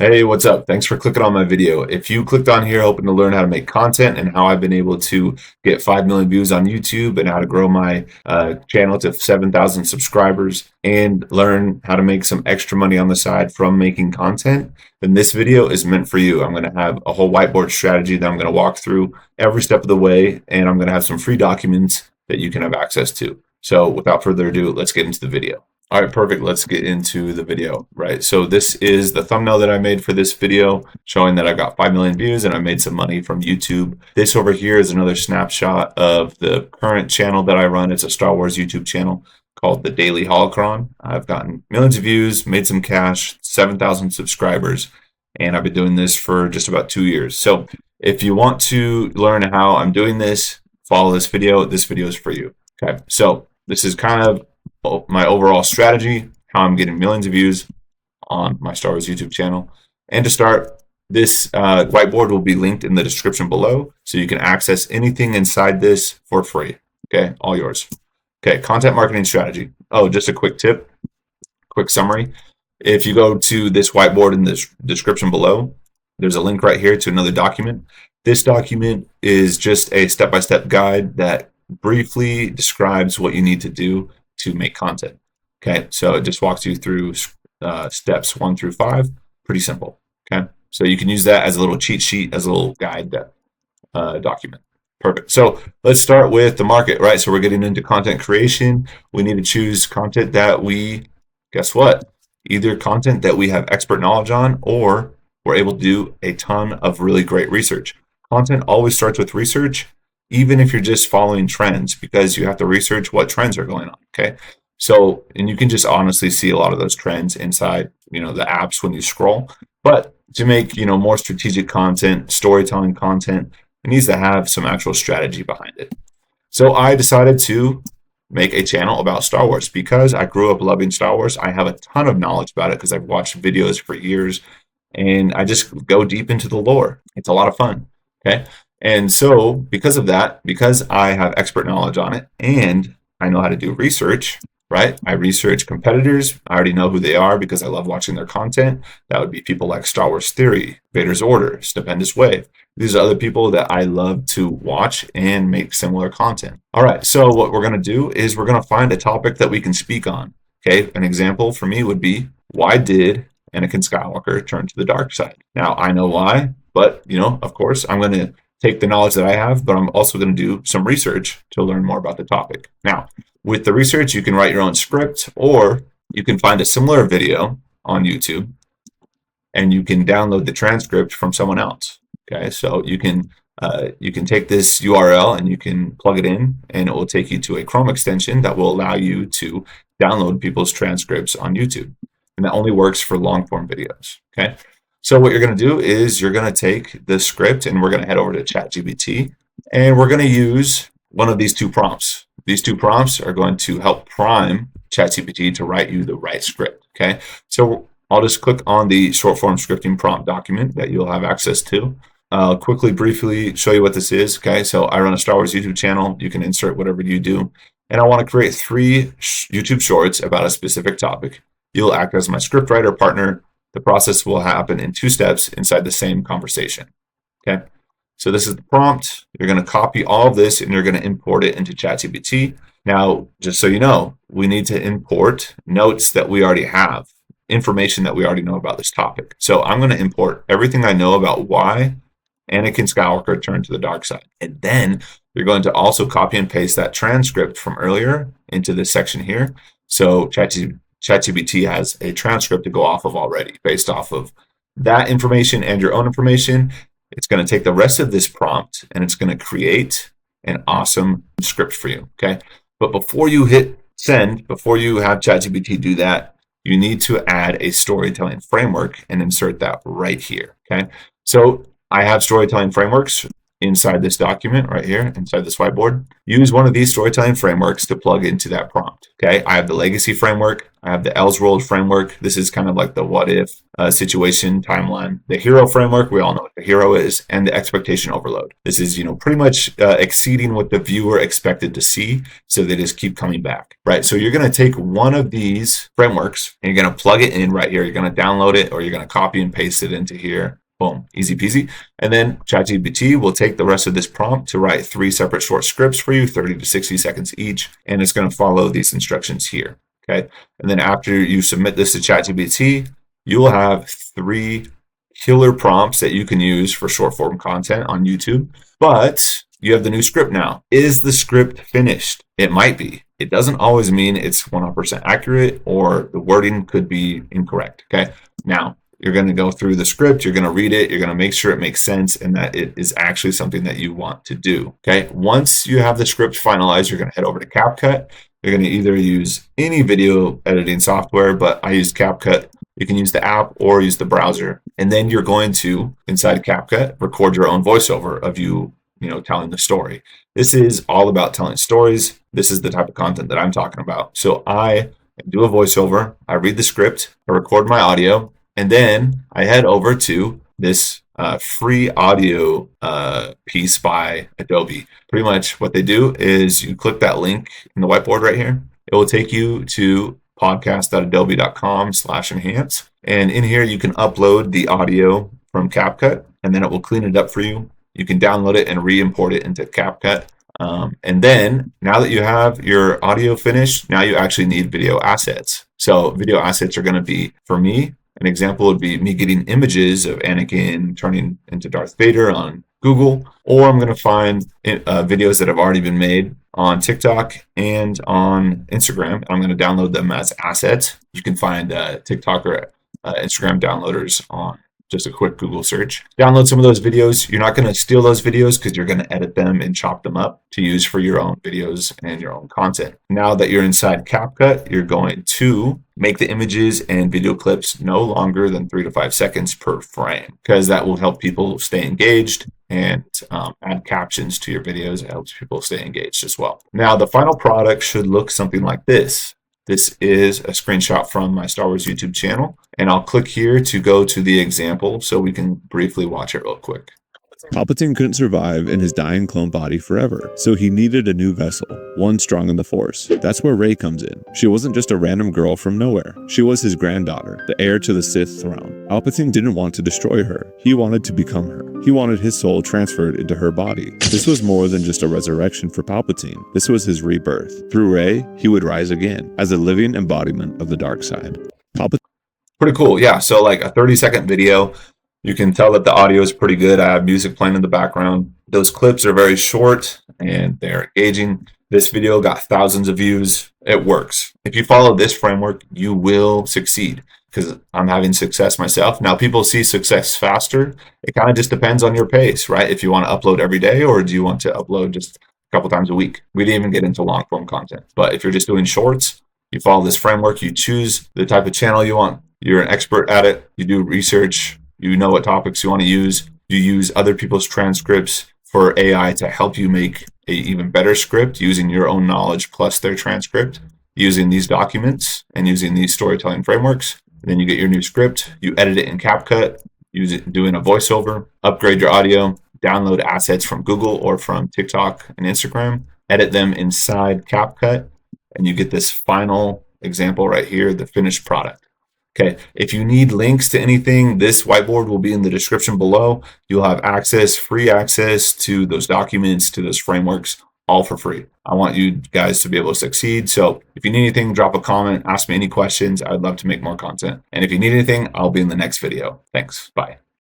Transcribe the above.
Hey, what's up? Thanks for clicking on my video. If you clicked on here hoping to learn how to make content and how I've been able to get 5 million views on YouTube and how to grow my channel to 7,000 subscribers and learn how to make some extra money on the side from making content, then this video is meant for you. I'm going to have a whole whiteboard strategy that I'm going to walk through every step of the way, and I'm going to have some free documents that you can have access to. So without further ado, let's get into the video. All right, perfect. Let's get into the video, right? So this is the thumbnail that I made for this video showing that I've got 5 million views and I made some money from YouTube. This over here is another snapshot of the current channel that I run. It's a Star Wars YouTube channel called The Daily Holocron. I've gotten millions of views, made some cash, 7,000 subscribers, and I've been doing this for just about 2 years. So if you want to learn how I'm doing this, follow this video. This video is for you, okay? So this is kind of my overall strategy, how I'm getting millions of views on my Star Wars YouTube channel. And to start, this whiteboard will be linked in the description below, so you can access anything inside this for free. Okay, all yours. Okay, content marketing strategy. Oh, just a quick tip, quick summary. If you go to this whiteboard in the description below, there's a link right here to another document. This document is just a step-by-step guide that briefly describes what you need to do to make content. Okay, so it just walks you through steps 1 through 5. Pretty simple. Okay, so you can use that as a little cheat sheet, as a little guide document. Perfect. So let's start with the market, right? So we're getting into content creation. We need to choose content that we, guess what? Either content that we have expert knowledge on, or we're able to do a ton of really great research. Content always starts with research, even if you're just following trends, because you have to research what trends are going on, okay? So, and you can just honestly see a lot of those trends inside, the apps when you scroll. But to make, more strategic content, storytelling content, it needs to have some actual strategy behind it. So I decided to make a channel about Star Wars because I grew up loving Star Wars. I have a ton of knowledge about it because I've watched videos for years, and I just go deep into the lore. It's a lot of fun, okay? And so because of that, because I have expert knowledge on it and I know how to do research, right? I research competitors. I already know who they are because I love watching their content. That would be people like Star Wars Theory, Vader's Order, Stupendous Wave. These are other people that I love to watch and make similar content. All right, so what we're going to do is we're going to find a topic that we can speak on. Okay, an example for me would be, why did Anakin Skywalker turn to the dark side? Now, I know why, but, of course, I'm going to take the knowledge that I have, but I'm also going to do some research to learn more about the topic. Now, with the research, you can write your own script, or you can find a similar video on YouTube and you can download the transcript from someone else. Okay, so you can take this URL and you can plug it in, and it will take you to a Chrome extension that will allow you to download people's transcripts on YouTube. And that only works for long form videos. Okay. So what you're going to do is you're going to take the script and we're going to head over to ChatGPT, and we're going to use one of these two prompts. These two prompts are going to help prime ChatGPT to write you the right script. Okay. So I'll just click on the short form scripting prompt document that you'll have access to. I'll quickly, briefly show you what this is. Okay. So I run a Star Wars YouTube channel. You can insert whatever you do. And I want to create 3 YouTube shorts about a specific topic. You'll act as my scriptwriter partner. The process will happen in 2 steps inside the same conversation. Okay, so this is the prompt. You're going to copy all of this and you're going to import it into ChatGPT. Now, just so you know, we need to import notes that we already have, information that we already know about this topic. So I'm going to import everything I know about why Anakin Skywalker turned to the dark side. And then you're going to also copy and paste that transcript from earlier into this section here. So ChatGPT has a transcript to go off of already based off of that information and your own information. It's going to take the rest of this prompt and it's going to create an awesome script for you. Okay. But before you hit send, before you have ChatGPT do that, you need to add a storytelling framework and insert that right here. Okay. So I have storytelling frameworks inside this document right here, inside this whiteboard. Use one of these storytelling frameworks to plug into that prompt. Okay. I have the legacy framework. I have the Else World framework. This is kind of like the what if situation timeline. The hero framework, we all know what the hero is, and the expectation overload. This is, pretty much exceeding what the viewer expected to see, so they just keep coming back, right? So you're going to take one of these frameworks and you're going to plug it in right here. You're going to download it, or you're going to copy and paste it into here. Boom, easy peasy. And then ChatGPT will take the rest of this prompt to write 3 separate short scripts for you, 30 to 60 seconds each, and it's going to follow these instructions here. Okay. And then after you submit this to ChatGPT, you will have 3 killer prompts that you can use for short form content on YouTube. But you have the new script now. Is the script finished? It might be. It doesn't always mean it's 100% accurate, or the wording could be incorrect. Okay. Now, you're going to go through the script, you're going to read it, you're going to make sure it makes sense and that it is actually something that you want to do. Okay. Once you have the script finalized, you're going to head over to CapCut. You're going to either use any video editing software, but I use CapCut. You can use the app or use the browser. And then you're going to, inside CapCut, record your own voiceover of you telling the story. This is all about telling stories. This is the type of content that I'm talking about. So I do a voiceover, I read the script, I record my audio, and then I head over to this free audio piece by Adobe. Pretty much what they do is you click that link in the whiteboard right here. It will take you to podcast.adobe.com/enhance. And in here, you can upload the audio from CapCut, and then it will clean it up for you. You can download it and re-import it into CapCut. And then now that you have your audio finished, now you actually need video assets. So video assets are going to be, for me, an example would be me getting images of Anakin turning into Darth Vader on Google, or I'm going to find videos that have already been made on TikTok and on Instagram. I'm going to download them as assets. You can find TikTok or Instagram downloaders on just a quick Google search. Download some of those videos. You're not going to steal those videos because you're going to edit them and chop them up to use for your own videos and your own content. Now that you're inside CapCut, you're going to make the images and video clips no longer than 3 to 5 seconds per frame, because that will help people stay engaged, and add captions to your videos. It helps people stay engaged as well. Now, the final product should look something like this. This is a screenshot from my Star Wars YouTube channel, and I'll click here to go to the example so we can briefly watch it real quick. Palpatine couldn't survive in his dying clone body forever, so he needed a new vessel, one strong in the Force. That's where Rey comes in. She wasn't just a random girl from nowhere. She was his granddaughter, the heir to the Sith throne. Palpatine didn't want to destroy her. He wanted to become her. He wanted his soul transferred into her body. This was more than just a resurrection for Palpatine. This was his rebirth. Through Rey, he would rise again, as a living embodiment of the dark side. Pretty cool. Yeah, so like a 30-second video. You can tell that the audio is pretty good. I have music playing in the background. Those clips are very short and they're engaging. This video got thousands of views. It works. If you follow this framework, you will succeed, because I'm having success myself. Now, people see success faster. It kind of just depends on your pace, right? If you want to upload every day, or do you want to upload just a couple times a week? We didn't even get into long form content. But if you're just doing shorts, you follow this framework, you choose the type of channel you want. You're an expert at it. You do research. You know what topics you want to use. You use other people's transcripts for AI to help you make an even better script using your own knowledge plus their transcript, using these documents and using these storytelling frameworks. And then you get your new script. You edit it in CapCut, use it doing a voiceover, upgrade your audio, download assets from Google or from TikTok and Instagram, edit them inside CapCut, and you get this final example right here, the finished product. Okay, if you need links to anything, this whiteboard will be in the description below. You'll have free access to those documents, to those frameworks, all for free. I want you guys to be able to succeed. So if you need anything, drop a comment, ask me any questions. I'd love to make more content. And if you need anything, I'll be in the next video. Thanks. Bye.